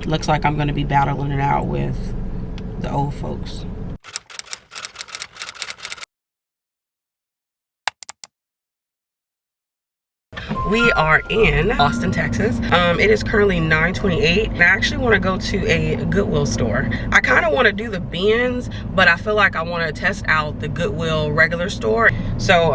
Looks like I'm going to be battling it out with the old folks. We are in Austin, Texas. It is currently 9:28, and I actually want to go to a Goodwill store. I kind of want to do the bins, but I feel like I want to test out the Goodwill regular store. So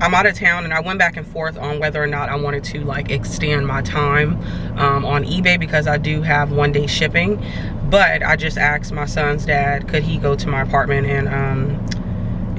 I'm out of town, and I went back and forth on whether or not I wanted to like extend my time on eBay, because I do have 1-day shipping. But I just asked my son's dad, could he go to my apartment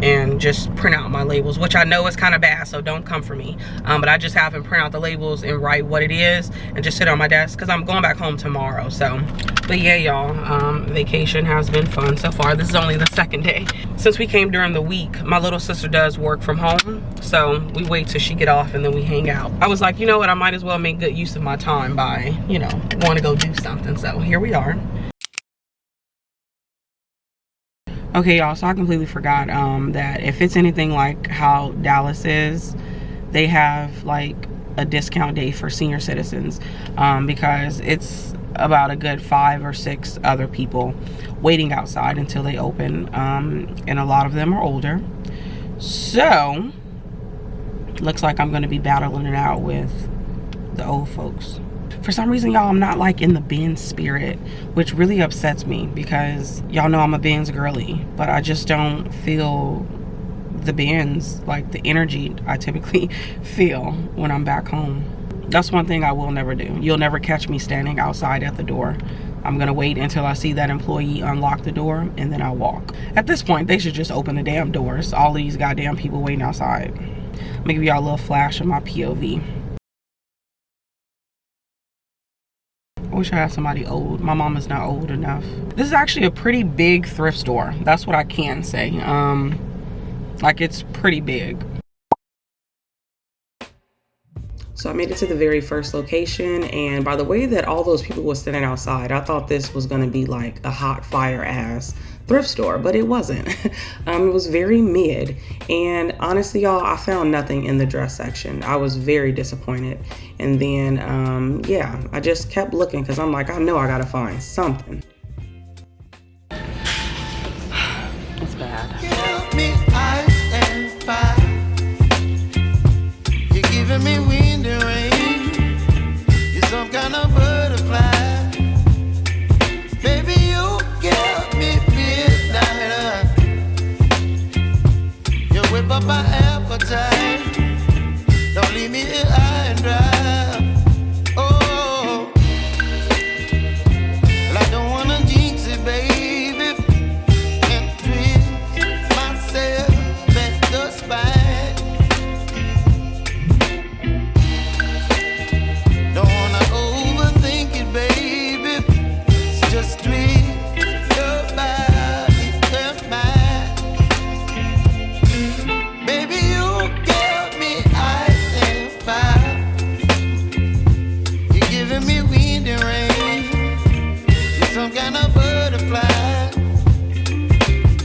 and just print out my labels, which I know is kind of bad, so don't come for me. But I just have him print out the labels and write what it is and just sit on my desk, because I'm going back home tomorrow. So, but yeah, y'all, vacation has been fun so far. This is only the 2nd day. Since we came during the week, my little sister does work from home, so we wait till she get off and then we hang out. I was like, you know what, I might as well make good use of my time by, you know, going to go do something. So here we are. Okay, y'all, so I completely forgot that if it's anything like how Dallas is, they have like a discount day for senior citizens, because it's about a good 5 or 6 other people waiting outside until they open, and a lot of them are older. So looks like I'm going to be battling it out with the old folks. For some reason, y'all, I'm not like in the Benz spirit, which really upsets me, because y'all know I'm a Benz girly, but I just don't feel the Benz, like the energy I typically feel when I'm back home. That's one thing I will never do. You'll never catch me standing outside at the door. I'm gonna wait until I see that employee unlock the door, and then I'll walk. At this point, they should just open the damn doors. All of these goddamn people waiting outside. I'm gonna give y'all a little flash of my POV. I wish I had somebody old. My mom is not old enough. This is actually a pretty big thrift store. That's what I can say. Like, it's pretty big. So I made it to the very first location, and by the way that all those people were standing outside, I thought this was gonna be like a hot fire ass thrift store, but it wasn't. It was very mid, and honestly, y'all, I found nothing in the dress section. I was very disappointed, and then yeah, I just kept looking, because I'm like, I know I gotta find something. It's bad. Give me ice and fire. You're giving me wind and rain. You're some kind of butterfly. Baby, you give me midnight. You whip up my appetite. Don't leave me here high and dry. Oh, well, I don't wanna jinx it, baby, and twist myself at the spine. Don't wanna overthink it, baby. It's just twist your body and mine. Baby, you give me ice and fire. You're giving me wind and rain. You're some kind of butterfly.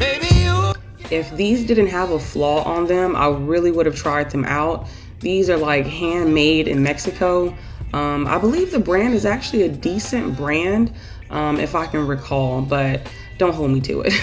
Baby, you. If these didn't have a flaw on them, I really would have tried them out. These are like handmade in Mexico. I believe the brand is actually a decent brand, if I can recall, but don't hold me to it.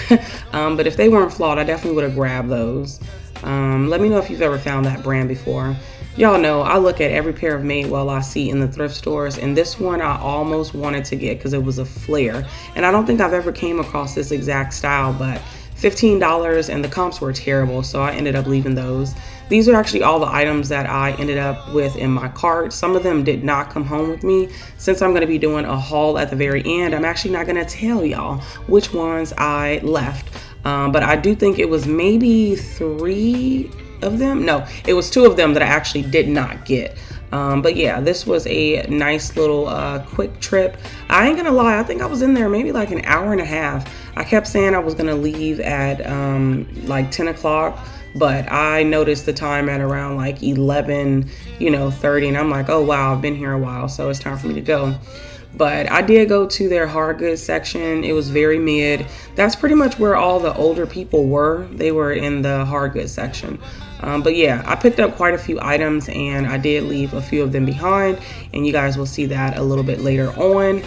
But if they weren't flawed, I definitely would have grabbed those. Let me know if you've ever found that brand before. Y'all know I look at every pair of Madewell I see in the thrift stores, and this one I almost wanted to get because it was a flare. And I don't think I've ever came across this exact style, but $15, and the comps were terrible, so I ended up leaving those. These are actually all the items that I ended up with in my cart. Some of them did not come home with me. Since I'm going to be doing a haul at the very end, I'm actually not going to tell y'all which ones I left. But I do think it was maybe 3 of them. No, it was 2 of them that I actually did not get. But yeah, this was a nice little quick trip. I ain't gonna lie, I think I was in there maybe like an hour and a half. I kept saying I was gonna leave at like 10 o'clock, but I noticed the time at around like 11, 30, and I'm like, oh wow, I've been here a while, so it's time for me to go. But I did go to their hard goods section. It was very mid. That's pretty much where all the older people were. They were in the hard goods section. But yeah, I picked up quite a few items and I did leave a few of them behind, and you guys will see that a little bit later on.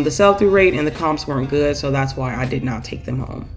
The sell-through rate and the comps weren't good, so that's why I did not take them home.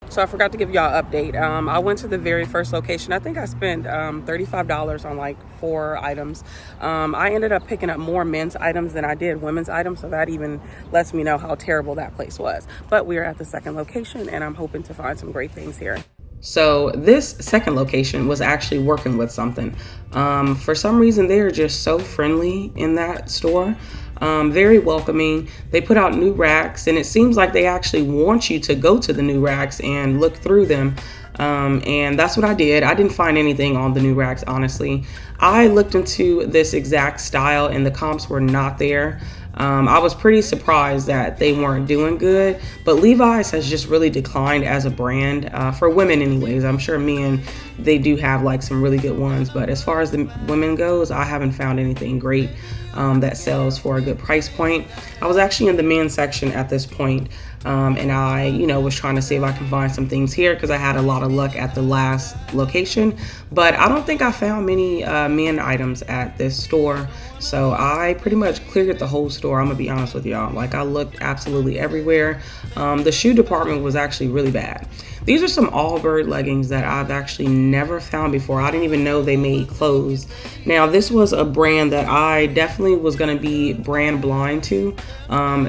So I forgot to give y'all an update. I went to the very first location. I think I spent $35 on like 4 items. I ended up picking up more men's items than I did women's items, so that even lets me know how terrible that place was. But we are at the second location and I'm hoping to find some great things here. So this second location was actually working with something. For some reason, they are just so friendly in that store. Very welcoming. They put out new racks, and it seems like they actually want you to go to the new racks and look through them. And that's what I did. I didn't find anything on the new racks, honestly. I looked into this exact style and the comps were not there. I was pretty surprised that they weren't doing good, but Levi's has just really declined as a brand, for women anyways. I'm sure men, they do have like some really good ones, but as far as the women goes, I haven't found anything great that sells for a good price point. I was actually in the men's section at this point, and I, was trying to see if I can find some things here because I had a lot of luck at the last location, but I don't think I found many men items at this store. So I pretty much cleared the whole store. I'm gonna be honest with y'all. Like, I looked absolutely everywhere. The shoe department was actually really bad. These are some Allbird leggings that I've actually never found before. I didn't even know they made clothes. Now, this was a brand that I definitely was gonna be brand blind to.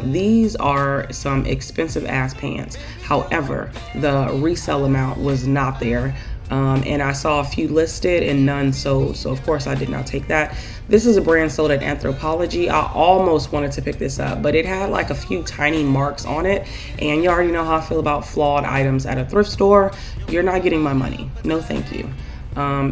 These are some expensive ass pants. However, the resale amount was not there. And I saw a few listed and none sold, so of course I did not take that. This is a brand sold at 𝕃𝕀ℕ𝕂𝕊. I almost wanted to pick this up, but it had like a few tiny marks on it, and you already know how I feel about flawed items at a thrift store. You're not getting my money. No thank you.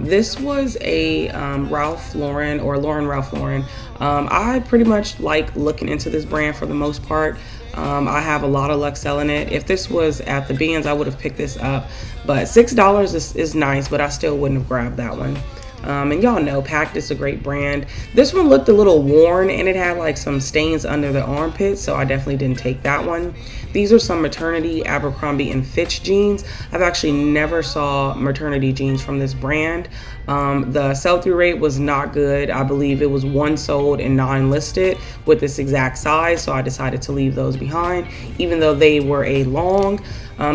This was a Ralph Lauren, or Lauren Ralph Lauren. I pretty much like looking into this brand for the most part. I have a lot of luck selling it. If this was at the bins, I would have picked this up, but $6 is nice, but I still wouldn't have grabbed that one. And y'all know Pact is a great brand. This one looked a little worn and it had like some stains under the armpits, so I definitely didn't take that one. These are some maternity Abercrombie and Fitch jeans. I've actually never saw maternity jeans from this brand. The sell-through rate was not good. I believe it was 1 sold and 9 listed with this exact size, so I decided to leave those behind, even though they were a long.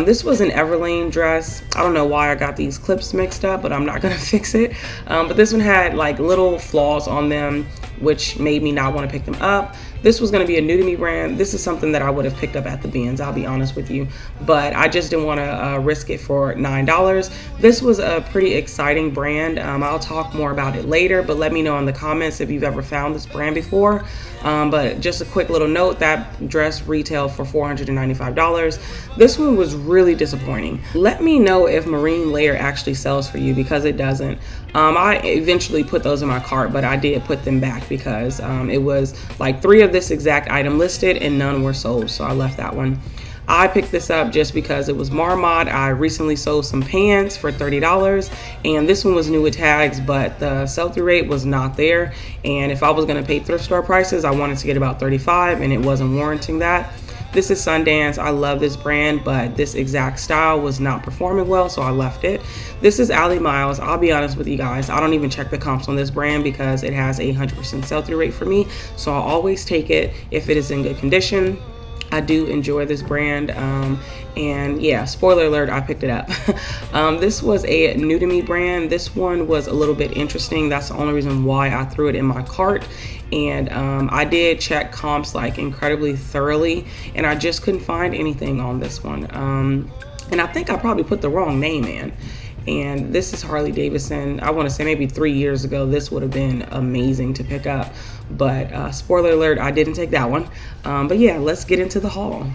This was an Everlane dress. I don't know why I got these clips mixed up, but I'm not gonna fix it. But this one had like little flaws on them, which made me not want to pick them up. This was going to be a new to me brand. This is something that I would have picked up at the bins, I'll be honest with you, but I just didn't want to risk it for $9. This was a pretty exciting brand. I'll talk more about it later, but let me know in the comments if you've ever found this brand before. But just a quick little note, that dress retailed for $495. This one was really disappointing. Let me know if Marine Layer actually sells for you, because it doesn't. I eventually put those in my cart, but I did put them back because it was like 3 of this exact item listed and none were sold, so I left that one. I picked this up just because it was Marmot. I recently sold some pants for $30, and this one was new with tags, but the sell-through rate was not there. And if I was gonna pay thrift store prices, I wanted to get about $35, and it wasn't warranting that. This is Sundance. I love this brand, but this exact style was not performing well, so I left it. This is Ali Miles. I'll be honest with you guys, I don't even check the comps on this brand because it has a 100% sell-through rate for me, so I'll always take it if it is in good condition. I do enjoy this brand, and yeah, spoiler alert, I picked it up. This was a new to me brand. This one was a little bit interesting. That's the only reason why I threw it in my cart. And I did check comps like incredibly thoroughly, and I just couldn't find anything on this one. And I think I probably put the wrong name in. And this is Harley Davidson. I want to say maybe 3 years ago, this would have been amazing to pick up. But spoiler alert, I didn't take that one. But yeah, let's get into the haul.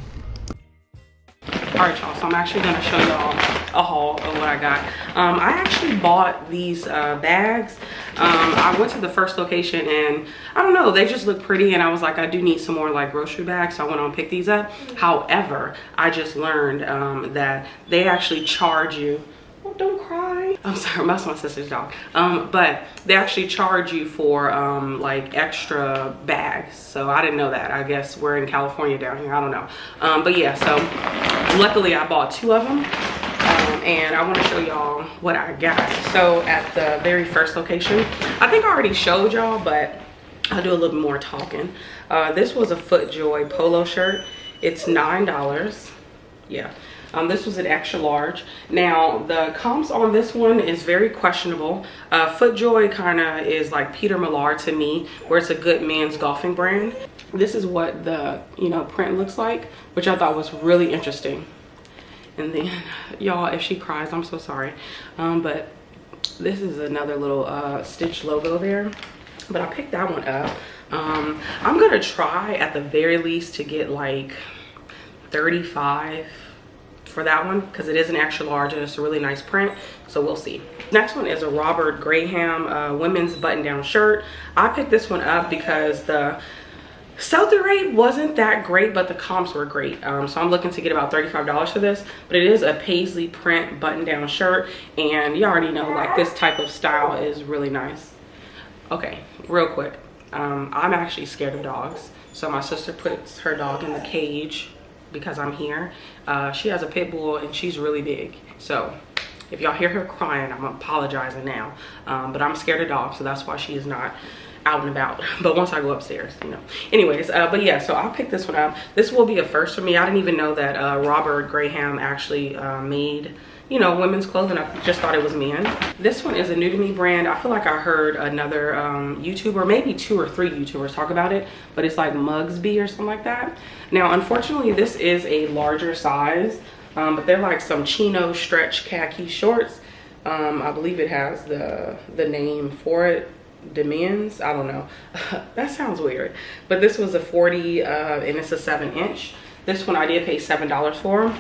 All right, y'all, so I'm actually going to show y'all a haul of what I got. I actually bought these bags. I went to the first location and I don't know, they just look pretty, and I was like, I do need some more like grocery bags, so I went on and picked these up. However, I just learned that they actually charge you. Oh, don't cry. I'm sorry, that's my sister's dog. But they actually charge you for like extra bags. So I didn't know that. I guess we're in California down here. I don't know. But yeah, so luckily I bought 2 of them. and I want to show y'all what I got. So at the very first location, I think I already showed y'all, but I'll do a little more talking. This was a FootJoy polo shirt. It's $9. Yeah. This was an extra large. Now the comps on this one is very questionable. FootJoy kind of is like 𝕃𝕀ℕ𝕂 to me, where it's a good men's golfing brand. This is what the print looks like, which I thought was really interesting. And then y'all, if she cries, I'm so sorry. But this is another little stitch logo there. But I picked that one up. I'm gonna try at the very least to get like 35 for that one, because it is an extra large and it's a really nice print, so we'll see. Next one is a Robert Graham women's button-down shirt. I picked this one up because the sell-through rate wasn't that great, but the comps were great. So I'm looking to get about $35 for this, but it is a paisley print button-down shirt, and you already know, like, this type of style is really nice. Okay, real quick, I'm actually scared of dogs, so my sister puts her dog in the cage because I'm here. She has a pit bull and she's really big, so if y'all hear her crying, I'm apologizing now. But I'm scared of dogs, so that's why she is not out and about. But once I go upstairs, anyways, but yeah, so I'll pick this one up. This will be a first for me. I didn't even know that Robert Graham actually made women's clothing. I just thought it was men. This one is a new to me brand. I feel like I heard another YouTuber, maybe 2 or 3 YouTubers talk about it, but it's like 𝕃𝕀ℕ𝕂 or something like that. Now unfortunately this is a larger size, but they're like some chino stretch khaki shorts. I believe it has the name for it, the men's, I don't know. That sounds weird, but this was a 40 and it's a 7-inch. This one I did pay $7 for.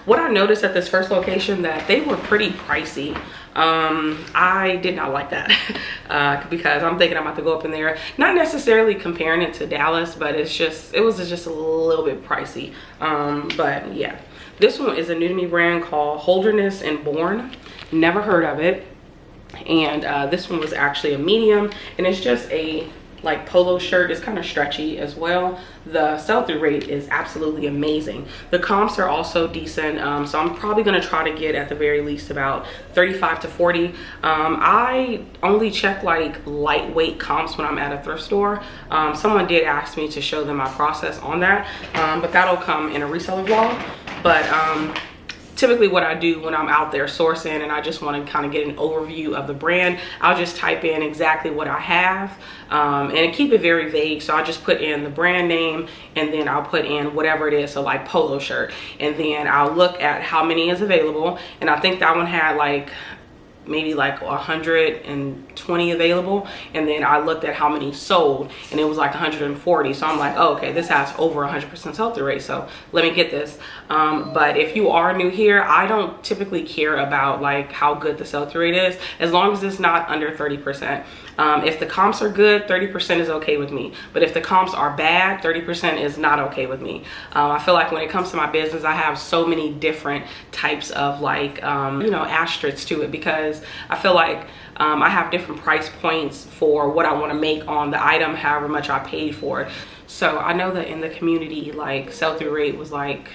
What I noticed at this first location, that they were pretty pricey. I did not like that because I'm thinking I'm about to go up in there, not necessarily comparing it to Dallas, but it was just a little bit pricey. But yeah, this one is a new to me brand called Holderness and Born. Never heard of it. And this one was actually a medium, and it's just a like polo shirt. Is kind of stretchy as well. The sell-through rate is absolutely amazing. The comps are also decent, so I'm probably going to try to get at the very least about 35 to 40. I only check like lightweight comps when I'm at a thrift store. Someone did ask me to show them my process on that, but that'll come in a reseller vlog. But typically what I do when I'm out there sourcing and I just want to kind of get an overview of the brand, I'll just type in exactly what I have and keep it very vague. So I just put in the brand name and then I'll put in whatever it is, so like polo shirt, and then I'll look at how many is available. And I think that one had like maybe like 120 available, and then I looked at how many sold and it was like 140. So I'm like, oh, okay, this has over 100% sell-through rate, so let me get this. But if you are new here, I don't typically care about like how good the sell-through rate is, as long as it's not under 30%. If the comps are good, 30% is okay with me. But if the comps are bad, 30% is not okay with me. I feel like when it comes to my business, I have so many different types of like, asterisks to it, because I feel like I have different price points for what I want to make on the item, however much I paid for it. So I know that in the community, like, sell-through rate was like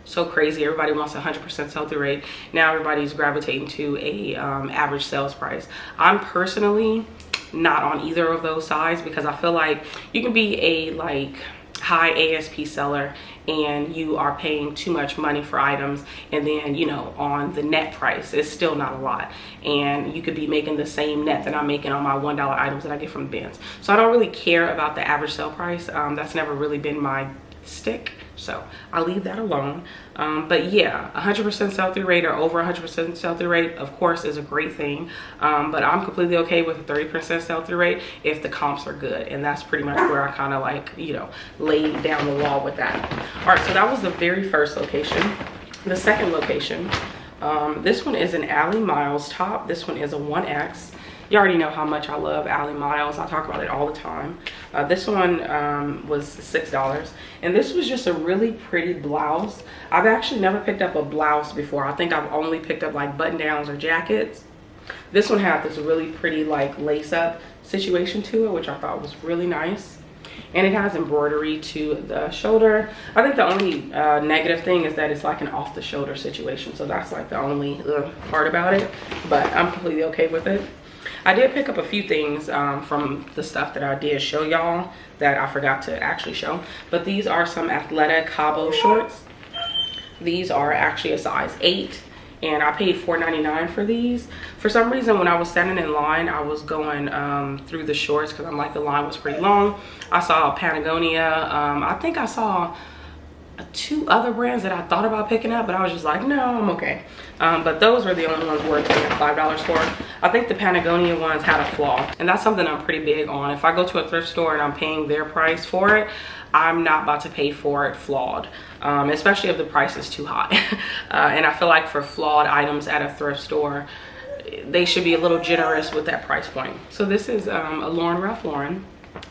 so crazy. Everybody wants 100% sell-through rate. Now everybody's gravitating to a average sales price. I'm personally not on either of those sides, because I feel like you can be a like high ASP seller and you are paying too much money for items, and then on the net price it's still not a lot, and you could be making the same net that I'm making on my $1 items that I get from the bins. So I don't really care about the average sale price. That's never really been my stick, so I'll leave that alone. But yeah, 100% sell-through rate or over 100% sell-through rate, of course, is a great thing. But I'm completely okay with a 30% sell-through rate if the comps are good, and that's pretty much where I kind of like laid down the law with that. All right, so that was the very first location. The second location, this one is an Alley Miles top. This one is a 1X. You already know how much I love Alley Miles. I talk about it all the time. This one was $6, and this was just a really pretty blouse. I've actually never picked up a blouse before. I think I've only picked up like button downs or jackets. This one had this really pretty like lace up situation to it, which I thought was really nice. and it has embroidery to the shoulder. I think the only negative thing is that it's like an off the shoulder situation, so that's like the only part about it, but I'm completely okay with it. I did pick up a few things from the stuff that I did show y'all that I forgot to actually show, but these are some athletic Cabo shorts. These are actually a size 8, and I paid $4.99 for these. For some reason, when I was standing in line, I was going through the shorts because I'm like, the line was pretty long. I saw Patagonia. I think I saw 2 other brands that I thought about picking up, but I was just like, no, I'm okay. But those were the only ones worth paying $5 for. I think the Patagonia ones had a flaw, and that's something I'm pretty big on. If I go to a thrift store and I'm paying their price for it, I'm not about to pay for it flawed, especially if the price is too high. And I feel like for flawed items at a thrift store, they should be a little generous with that price point. So this is a Lauren Ralph Lauren.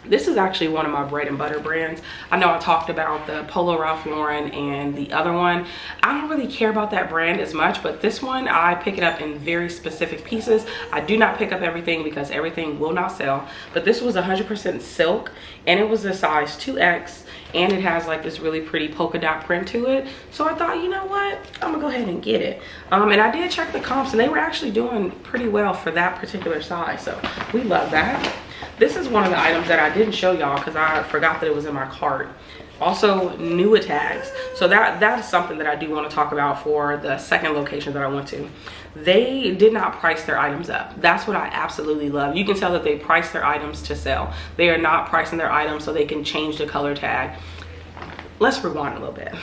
This is actually one of my bread and butter brands. I know I talked about the Polo Ralph Lauren and the other one. I don't really care about that brand as much, but this one, I pick it up in very specific pieces. I do not pick up everything because everything will not sell, but this was 100% silk, and it was a size 2X, and it has like this really pretty polka dot print to it. So I thought, you know what, I'm gonna go ahead and get it. And I did check the comps, and they were actually doing pretty well for that particular size, so we love that. This is one of the items that I didn't show y'all because I forgot that it was in my cart. Also, Nua tags. So that is something that I do want to talk about for the second location that I went to. They did not price their items up. That's what I absolutely love. You can tell that they price their items to sell. They are not pricing their items so they can change the color tag. Let's rewind a little bit.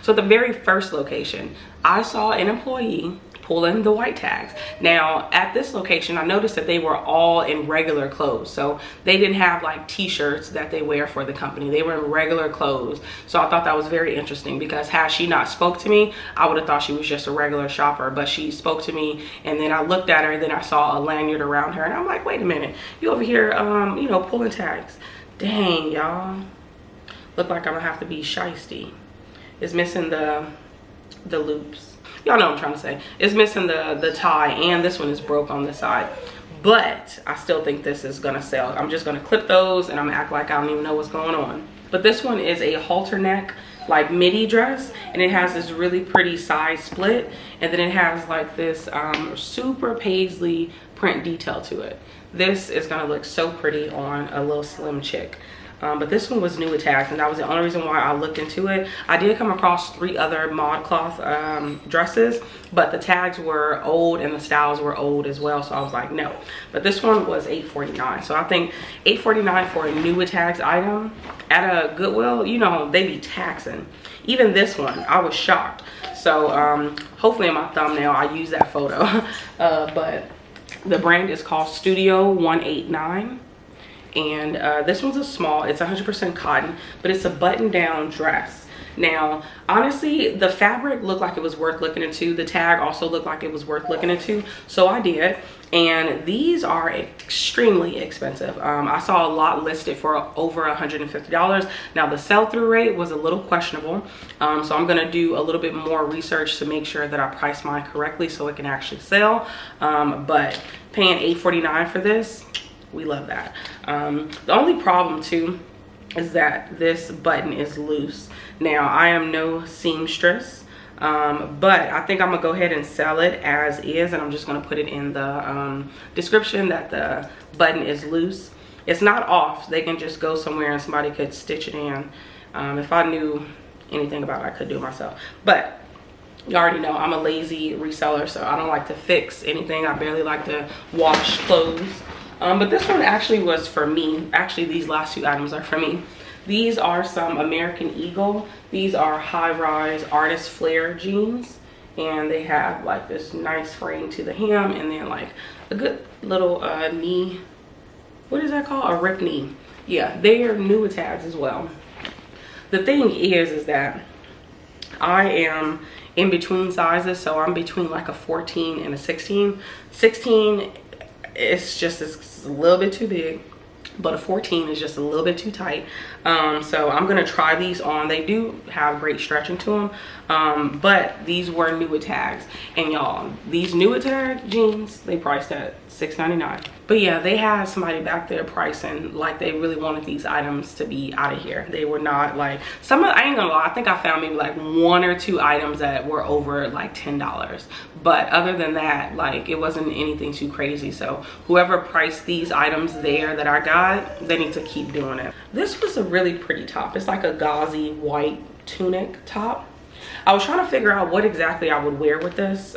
So the very first location, I saw an employee pulling the white tags. Now at this location, I noticed that they were all in regular clothes, so they didn't have like t-shirts that they wear for the company. They were in regular clothes. So I thought that was very interesting, because had she not spoke to me, I would have thought she was just a regular shopper, but she spoke to me, and then I looked at her, and then I saw a lanyard around her, and I'm like, wait a minute, you over here you know, pulling tags. Dang, y'all, look like I'm gonna have to be shiesty. It's missing the loops. Y'all know what I'm trying to say. It's missing the tie, and this one is broke on the side. But I still think this is gonna sell. I'm just gonna clip those, and I'm gonna act like I don't even know what's going on. But this one is a halter neck, like midi dress, and it has this really pretty side split, and then it has like this super paisley print detail to it. This is gonna look so pretty on a little slim chick. But this one was Nua tags, and that was the only reason why I looked into it. I did come across 3 other mod cloth dresses, but the tags were old and the styles were old as well, so I was like, no. But this one was $8.49, so I think $8.49 for a Nua tags item at a Goodwill, you know, they be taxing. Even this one, I was shocked. So hopefully in my thumbnail I use that photo. But the brand is called Studio 189. And this one's a small, it's 100% cotton, but it's a button down dress. Now honestly, the fabric looked like it was worth looking into. The tag also looked like it was worth looking into, so I did. And these are extremely expensive. I saw a lot listed for over $150. Now the sell-through rate was a little questionable, so I'm gonna do a little bit more research to make sure that I price mine correctly so it can actually sell. But paying $8.49 for this, we love that. The only problem too is that this button is loose. Now I am no seamstress, but I think I'm gonna go ahead and sell it as is, and I'm just gonna put it in the description that the button is loose. It's not off. They can just go somewhere and somebody could stitch it in. If I knew anything about it, I could do it myself, but you already know I'm a lazy reseller, so I don't like to fix anything. I barely like to wash clothes. But this one actually was for me. Actually, these last 2 items are for me. These are some American Eagle. These are high-rise artist flare jeans, and they have like this nice frame to the hem, and then like a good little knee. What is that called? A rip knee. Yeah, they are Nua tags as well. The thing is that I am in between sizes, so I'm between like a 14 and a 16. 16, it's just a little bit too big, but a 14 is just a little bit too tight. So I'm gonna try these on. They do have great stretching to them, but these were Nua tags, and y'all, these Nua tag jeans, they priced at $6.99. But yeah, they had somebody back there pricing like they really wanted these items to be out of here. They were not like, I ain't gonna lie, I think I found maybe like 1 or 2 items that were over like $10. But other than that, like it wasn't anything too crazy. So whoever priced these items there that I got, they need to keep doing it. This was a really pretty top. It's like a gauzy white tunic top. I was trying to figure out what exactly I would wear with this.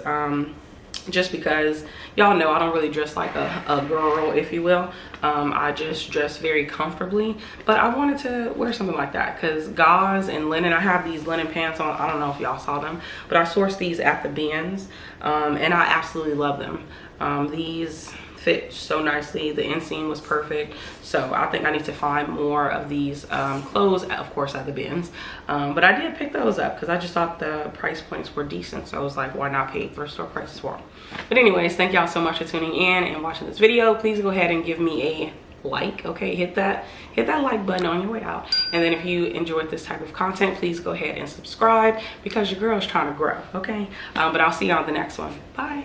Just because y'all know I don't really dress like a girl, if you will. I just dress very comfortably, but I wanted to wear something like that because gauze and linen, I have these linen pants on. I don't know if y'all saw them, but I sourced these at the bins, and I absolutely love them. These fit so nicely. The inseam was perfect. So I think I need to find more of these clothes, of course, at the bins. But I did pick those up because I just thought the price points were decent. So I was like, why not pay thrift store prices for them? But anyways, thank y'all so much for tuning in and watching this video. Please go ahead and give me a like. Okay, hit that like button on your way out. And then if you enjoyed this type of content, please go ahead and subscribe because your girl is trying to grow. Okay, but I'll see y'all on the next one. Bye.